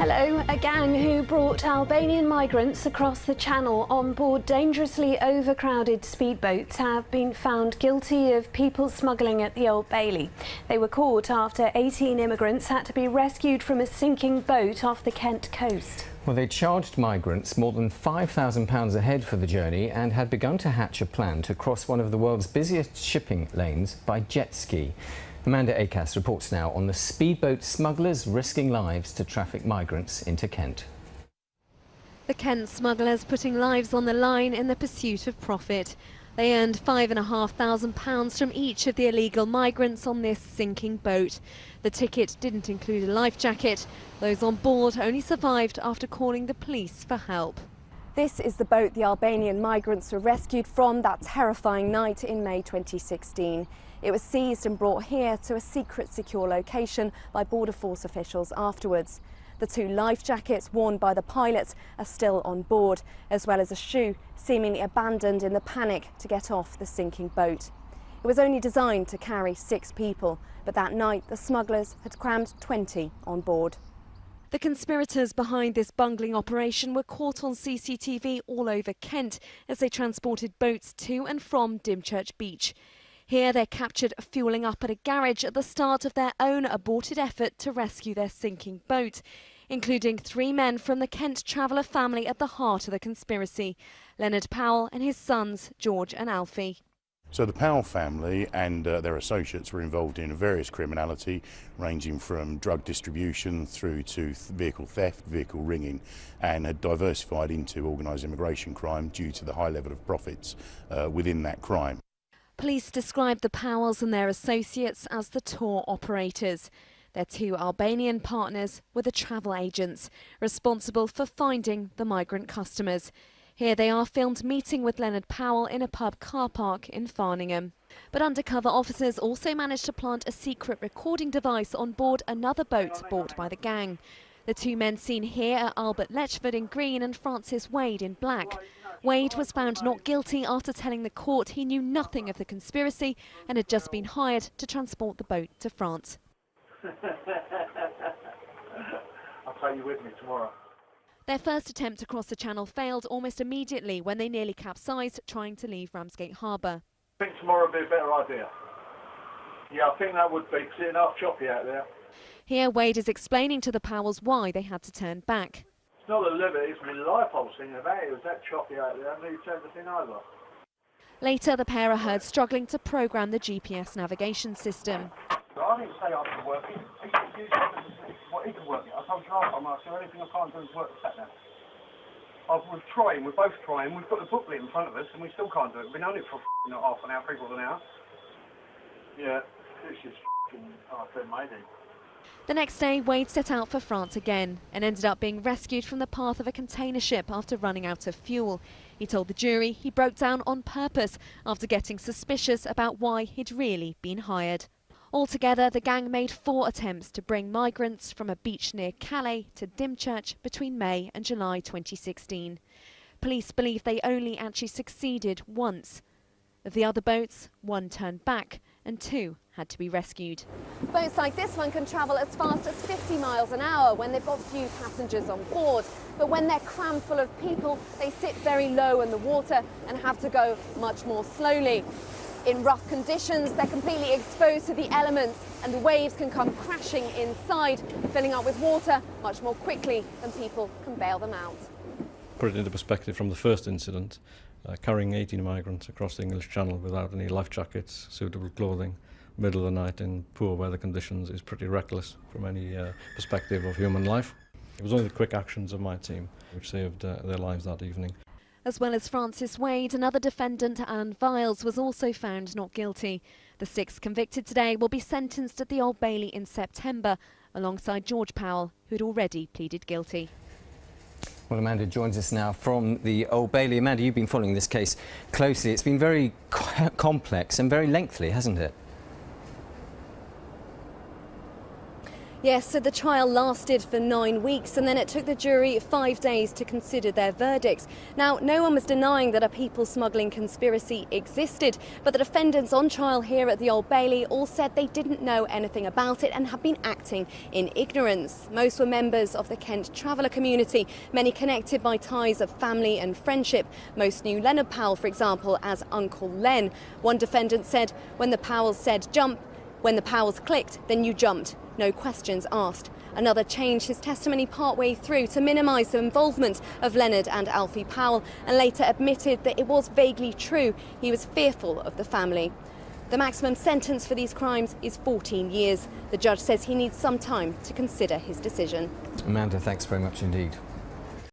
Hello. A gang who brought Albanian migrants across the Channel on board dangerously overcrowded speedboats have been found guilty of people smuggling at the Old Bailey. They were caught after 18 immigrants had to be rescued from a sinking boat off the Kent coast. Well, they charged migrants more than £5,000 a head for the journey and had begun to hatch a plan to cross one of the world's busiest shipping lanes by jet ski. Akass reports now on the speedboat smugglers risking lives to traffic migrants into Kent. The Kent smugglers putting lives on the line in the pursuit of profit. They earned £5,500 from each of the illegal migrants on this sinking boat. The ticket didn't include a life jacket. Those on board only survived after calling the police for help. This is the boat the Albanian migrants were rescued from that terrifying night in May 2016. It was seized and brought here to a secret, secure location by Border Force officials afterwards. The 2 life jackets worn by the pilots are still on board, as well as a shoe seemingly abandoned in the panic to get off the sinking boat. It was only designed to carry 6 people, but that night the smugglers had crammed 20 on board. The conspirators behind this bungling operation were caught on CCTV all over Kent as they transported boats to and from Dymchurch beach. Here they're captured fuelling up at a garage at the start of their own aborted effort to rescue their sinking boat, including 3 men from the Kent traveller family at the heart of the conspiracy, Leonard Powell and his sons George and Alfie. So the Powell family and their associates were involved in various criminality, ranging from drug distribution through to vehicle theft, vehicle ringing, and had diversified into organised immigration crime due to the high level of profits within that crime. Police described the Powells and their associates as the tour operators. Their 2 Albanian partners were the travel agents, responsible for finding the migrant customers. Here they are filmed meeting with Leonard Powell in a pub car park in Farningham. But undercover officers also managed to plant a secret recording device on board another boat bought by the gang. The 2 men seen here are Albert Letchford in green and Francis Wade in black. Wade was found not guilty after telling the court he knew nothing of the conspiracy and had just been hired to transport the boat to France. I'll take you with me tomorrow. Their first attempt to cross the Channel failed almost immediately when they nearly capsized trying to leave Ramsgate Harbour. I think tomorrow would be a better idea. Yeah, I think that would be, because it's half choppy out there. Here Wade is explaining to the Powells why they had to turn back. It's not a liver, it's my life I was thinking about. It was that choppy out there, I nearly turned the thing over. Later, the pair are heard struggling to programme the GPS navigation system. I didn't say I could work it. He can work it. I told you I'm asking anything I can't do is work the sat nav. We're trying, we're both trying. We've got the booklet in front of us and we still can't do it. We've been on it for half an hour, 3/4 of an hour. Yeah, it's just Artur, maybe. The next day, Wade set out for France again and ended up being rescued from the path of a container ship after running out of fuel. He told the jury he broke down on purpose after getting suspicious about why he'd really been hired. Altogether, the gang made 4 attempts to bring migrants from a beach near Calais to Dymchurch between May and July 2016. Police believe they only actually succeeded once. Of the other boats, 1 turned back and 2 had to be rescued. Boats like this one can travel as fast as 50 miles an hour when they've got few passengers on board. But when they're crammed full of people, they sit very low in the water and have to go much more slowly. In rough conditions, they're completely exposed to the elements and the waves can come crashing inside, filling up with water much more quickly than people can bail them out. Put it into perspective from the first incident, carrying 18 migrants across the English Channel without any life jackets, suitable clothing, middle of the night in poor weather conditions is pretty reckless from any perspective of human life. It was only the quick actions of my team which saved their lives that evening. As well as Francis Wade, another defendant, Anne Viles, was also found not guilty. The 6 convicted today will be sentenced at the Old Bailey in September, alongside George Powell, who had already pleaded guilty. Well, Amanda joins us now from the Old Bailey. Amanda, you've been following this case closely. It's been very complex and very lengthy, hasn't it? Yes, so the trial lasted for 9 weeks and then it took the jury 5 days to consider their verdicts. Now, no one was denying that a people smuggling conspiracy existed, but the defendants on trial here at the Old Bailey all said they didn't know anything about it and had been acting in ignorance. Most were members of the Kent traveller community, many connected by ties of family and friendship. Most knew Leonard Powell, for example, as Uncle Len. One defendant said, when the Powells said jump, when the Powells clicked, then you jumped. No questions asked. Another changed his testimony partway through to minimise the involvement of Leonard and Alfie Powell and later admitted that it was vaguely true. He was fearful of the family. The maximum sentence for these crimes is 14 years. The judge says he needs some time to consider his decision. Amanda, thanks very much indeed.